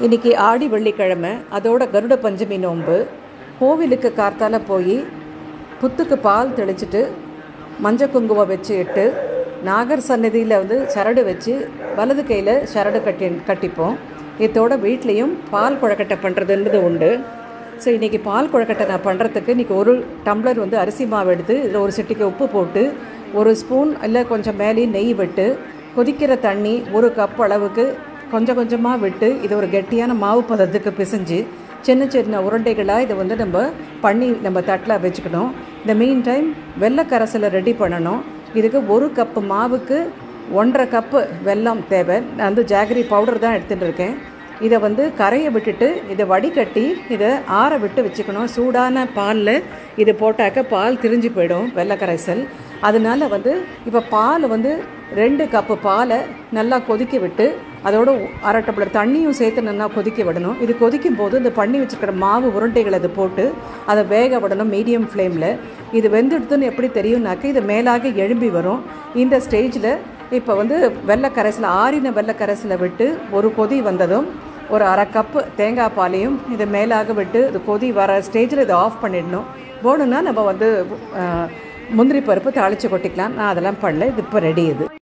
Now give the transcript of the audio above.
இன்றைக்கி ஆடி வெள்ளிக்கிழமை, அதோட கருட பஞ்சமி நோன்பு. கோவிலுக்கு கார்த்தால போய் புத்துக்கு பால் தெளிச்சிட்டு மஞ்சள் வச்சு இட்டு நாகர் சன்னதியில் சரடு வச்சு வலது கையில் சரடு கட்டிப்போம். இதோட வீட்லேயும் பால் குழக்கட்டை பண்ணுறதுன்றது உண்டு. ஸோ இன்றைக்கி பால் குழக்கட்டை நான் பண்ணுறதுக்கு இன்றைக்கி ஒரு டம்ளர் அரிசி மாவு எடுத்து இதில் ஒரு சிட்டிக்கு உப்பு போட்டு ஒரு ஸ்பூன் இல்லை கொஞ்சம் மேலே நெய் விட்டு கொதிக்கிற தண்ணி ஒரு கப் அளவுக்கு கொஞ்சம் கொஞ்சமாக விட்டு இதை ஒரு கெட்டியான மாவு பதத்துக்கு பிசைஞ்சு சின்ன சின்ன உருண்டைகளாக இதை நம்ம தட்டில் வச்சுக்கணும். இந்த மீன் டைம் வெள்ளை கரைசலை ரெடி பண்ணணும். இதுக்கு ஒரு கப்பு மாவுக்கு 1.5 கப்பு வெல்லம் தேவை. நான் ஜாகரி பவுடர் தான் எடுத்துகிட்டு இருக்கேன். இதை கரையை விட்டுட்டு இதை வடிகட்டி இதை ஆற விட்டு வச்சுக்கணும். சூடான பாலில் இது போட்டாக்க பால் திரிஞ்சு போயிடும் வெள்ளை கரைசல். அதனால் இப்போ பால் 2 கப்பு பாலை நல்லா கொதிக்க விட்டு அதோட 1/2 டம்ளர் தண்ணியும் சேர்த்து நல்லா கொதிக்க விடணும். இது கொதிக்கும் போது இந்த பண்ணி வச்சுருக்கிற மாவு உருண்டைகளை அது போட்டு அதை வேக விடணும் மீடியம் ஃப்ளேமில். இது வெந்துடுத்துன்னு எப்படி தெரியும்னாக்க இது மேலாக எழும்பி வரும். இந்த ஸ்டேஜில் இப்போ வெள்ளை கரைசல் ஆறின வெள்ளை கரைசலை விட்டு ஒரு கொதி வந்ததும் ஒரு 1/2 கப்பு தேங்காய் பாலையும் இதை மேலாக விட்டு இது கொதி வர ஸ்டேஜில் இதை ஆஃப் பண்ணிடணும். போகணுன்னா நம்ம முந்திரி பருப்பு தாளித்து கொட்டிக்கலாம். நான் அதெல்லாம் பண்ணல. இது இப்போ ரெடி. இது